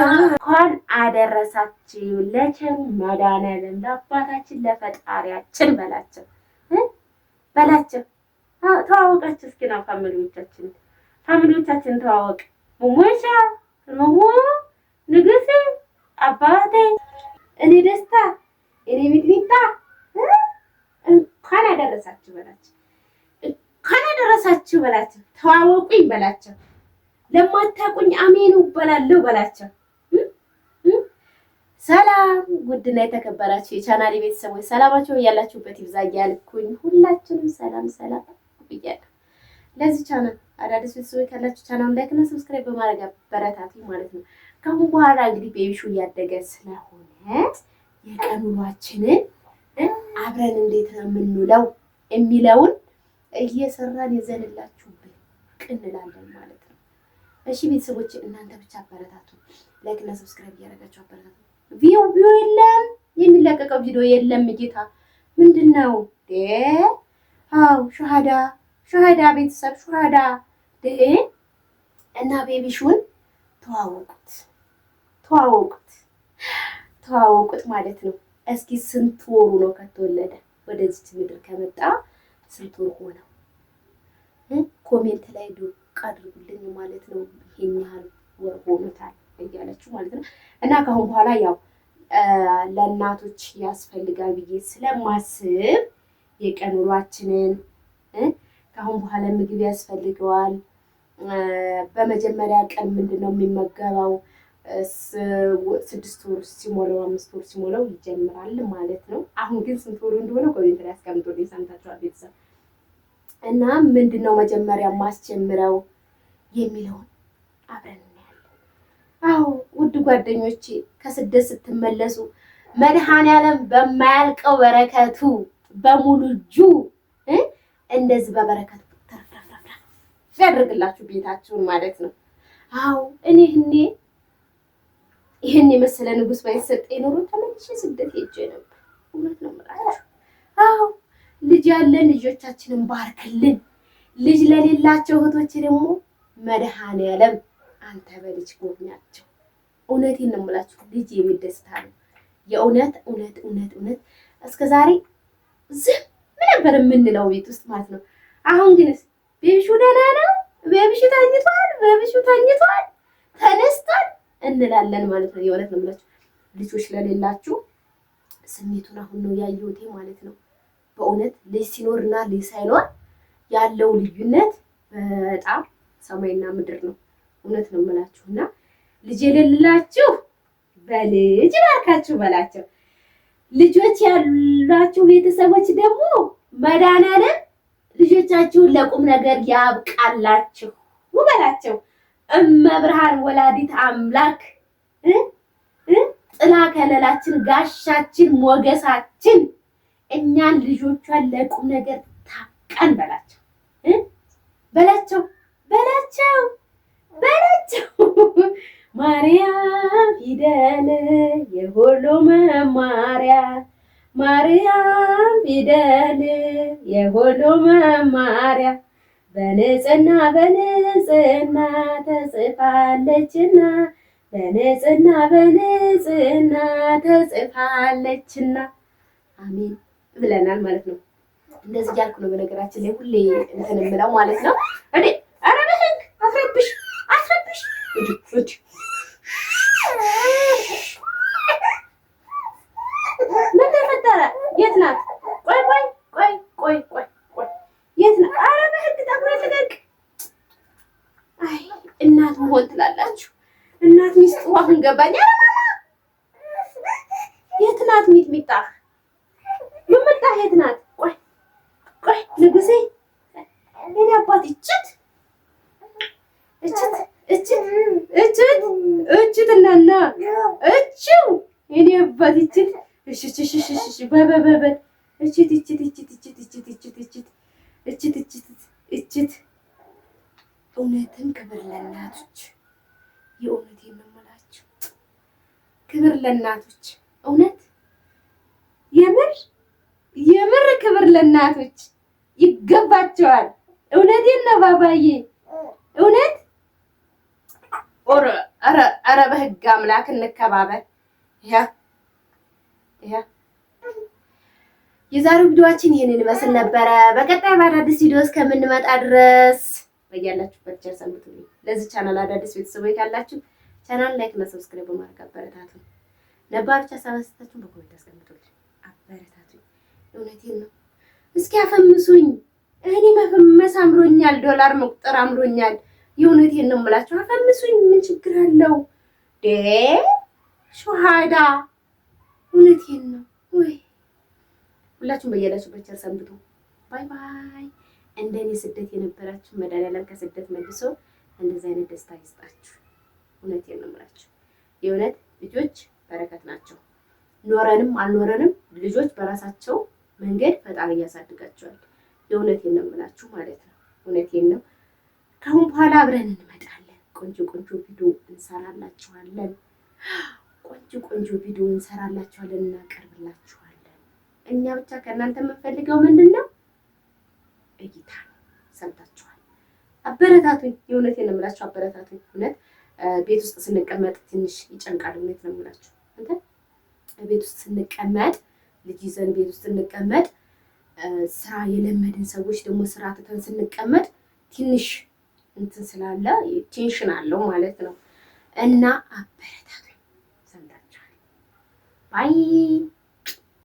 እንኳን አደረሳችሁ ለቸሩ መድኃኒዓለም ለአባታችን ለፈጣሪያችን በላቸው በላቸው። ተዋወቃችሁ እስኪ ነው ፋሚሊዎቻችን ተዋወቅ። ሙሙሻ ሙሙ ንግስት አባቴ እኔ ደስታ እኔ ሚጥሚጣ እንኳን አደረሳችሁ በላቸው። እንኳን አደረሳችሁ በላቸው። ተዋወቁኝ በላቸው። ለማታውቁኝ አሜኑ እበላለሁ በላቸው። ሰላም ውድና የተከበራችሁ የቻናሌ ቤተሰቦች ሰላማችሁ ያላችሁበት ይብዛ እያልኩኝ ሁላችንም ሰላም ብያለሁ። ለዚህ ቻናል አዳዲስ ቤተሰቦች ካላችሁ ቻናሉን ላይክ እና ሰብስክራይብ በማድረግ አበረታቱኝ ማለት ነው። ከአሁን በኋላ እንግዲህ ቤቢሹ እያደገ ስለሆነ የቀን ውሏችንን አብረን እንዴት ነው የምንውለው የሚለውን እየሰራን ይዘንላችሁ ብቅ እንላለን ማለት ነው። እሺ ቤተሰቦች እናንተ ብቻ አበረታቱ። ላይክ እና ሰብስክራይብ እያደረጋችሁ አበረታቱ። ቪዲዮ የለም የሚለቀቀው ቪዲዮ የለም። ጌታ ምንድነው? አው ሹሃዳ ቤተሰብ ሹሃዳ እና ቤቢሹን ተዋወቁት ማለት ነው። እስኪ ስንት ወሩ ነው ከተወለደ ወደዚህ ምድር ከመጣ ስንት ወር ሆነው? ኮሜንት ላይ ዱቅ አድርጉልኝ ማለት ነው። ይሄን ያህል ወር ሆኖታል እያላችሁ ማለት ነው። እና ከአሁን በኋላ ያው ለእናቶች ያስፈልጋል ብዬ ስለማስብ የቀን ውሏችንን ከአሁን በኋላ ምግብ ያስፈልገዋል። በመጀመሪያ ቀን ምንድነው የሚመገበው? 6 ወር ሲሞላው 5 ወር ሲሞላው ይጀምራል ማለት ነው። አሁን ግን ስንት ወር እንደሆነ ኮሜንት ላይ አስቀምጡልኝ። ሰምታችኋል ቤተሰብ። እና ምንድነው መጀመሪያ ማስጀምረው የሚለውን አብረን እናያለን። አዎ ውድ ጓደኞቼ ከስደት ስትመለሱ መድኃኒዓለም በማያልቀው በረከቱ በሙሉ እጁ እንደዚህ በበረከቱ ተረፍረፍረፍ ያደርግላችሁ ቤታችሁን ማለት ነው። አዎ ይሄን የመሰለ ንጉስ ባይሰጠኝ ኖሮ ተመልሼ ስደት ሄጄ ነበር። እውነት ነው የምላችሁ። አዎ ልጅ ያለን ልጆቻችንን ባርክልን። ልጅ ለሌላቸው እህቶች ደግሞ መድኃኒዓለም አንተ በልጅ ጎብኛቸው። እውነቴን ነው የምላችሁ። ልጅ የሚደስታ ነው የእውነት እውነት። እስከዛሬ ዝም ነበር የምንለው ቤት ውስጥ ማለት ነው። አሁን ግንስ ቤቢሹ ደህና ነው፣ ቤቢሹ ተኝቷል፣ ተነስቷል እንላለን ማለት ነው። የእውነት ነው የምላችሁ። ልጆች ለሌላችሁ ስሜቱን አሁን ነው ያየሁት ማለት ነው። በእውነት ልጅ ሲኖርና ልጅ ሳይኖር ያለው ልዩነት በጣም ሰማይና ምድር ነው። እውነት ነው የምላችሁና ልጅ የሌላችሁ በልጅ ባርካችሁ በላቸው። ልጆች ያላችሁ ቤተሰቦች ደግሞ መድኃኒዓለም ልጆቻችሁን ለቁም ነገር ያብቃላችሁ በላቸው። እመብርሃን ወላዲት አምላክ ጥላ ከለላችን፣ ጋሻችን፣ ሞገሳችን እኛን ልጆቿን ለቁም ነገር ታብቃን በላቸው። ማርያም ፊደል የሁሉ መማሪያ፣ ማርያም ፊደል የሁሉ መማሪያ፣ በንጽህና ተጽፋለችና፣ በንጽህና ተጽፋለችና። አሜን ብለናል ማለት ነው። እንደዚህ እያልኩ ነው በነገራችን ላይ ሁሌ እንትን የምለው ማለት ነው። ኧረ በህግ አስረብሽ ምን ተፈጠረ? የት ናት? ቆይ የት ናት? ኧረ በህግ ጠጉር ልቀቅ። አይ እናት መሆን ትላላችሁ። እናት ሚስጥሩ አሁን ገባኝ። የት ናት ሚጥሚጣ? ሚጥሚጣ የት ናት? ቆይ ንጉሴ እኔ አባት እችት እናና እችው እኔ አባት እችት በበበበ እችት እውነትን ክብር ለእናቶች። የእውነቴን ነው የምላችሁ። ክብር ለእናቶች እውነት የምር ክብር ለእናቶች ይገባቸዋል። እውነቴን ነው ባባዬ። ኧረ በህግ አምላክ እንከባበር። የዛሬው ቪዲዮአችን ይሄንን ይመስል ነበረ። በቀጣይ በአዳዲስ ቪዲዮ እስከምንመጣ ድረስ በያላችሁበት ቸር ሰንብቱልኝ። ለዚህ ቻናል አዳዲስ ቤተሰቦች ካላችሁ ቻናል ላይክ እና ሰብስክራይብ በማድረግ አበረታቱ። ነባሮች አሳባስታችሁን በኮሜንት አስቀምጡልኝ፣ አበረታቱ። እውነቴን ነው። እስኪ አፈምሱኝ። እኔ መፈመስ አምሮኛል፣ ዶላር መቁጠር አምሮኛል። የእውነቴን ነው የምላችሁ። አፈምሱኝ። ምን ችግር አለው? ሹሃዳ እውነቴን ነው ወይ? ሁላችሁም በያላችሁበት ቸር ሰንብቱ። ባይ ባይ። እንደኔ ስደት የነበራችሁ መድኃኒዓለም ከስደት መልሶ እንደዚህ አይነት ደስታ ይስጣችሁ። እውነቴን ነው የምላችሁ። የእውነት ልጆች በረከት ናቸው። ኖረንም አልኖረንም ልጆች በራሳቸው መንገድ ፈጣሪ ያሳድጋቸዋል። የእውነቴን ነው የምላችሁ ማለት ነው። እውነቴን ነው። ከአሁን በኋላ አብረን እንመጣለን። ቆንጆ ቪዲዮ እንሰራላችኋለን። ቆንጆ ቪዲዮ እንሰራላችኋለን፣ እናቀርብላችኋለን። እኛ ብቻ ከእናንተ የምንፈልገው ምንድን ነው? እይታ ነው። ሰምታችኋል። አበረታቱኝ። የእውነቴን ነው የምላችሁ። አበረታቱኝ። እውነት ቤት ውስጥ ስንቀመጥ ትንሽ ይጨንቃል። እውነት ነው የምላችሁ። እንተ ቤት ውስጥ ስንቀመጥ ልጅ ይዘን ቤት ውስጥ ስንቀመጥ ስራ የለመድን ሰዎች ደግሞ ስራ ትተን ስንቀመጥ ትንሽ እንትን ስላለ ቴንሽን አለው ማለት ነው። እና አበረታቱኝ። ሰምታችኋል። ባይ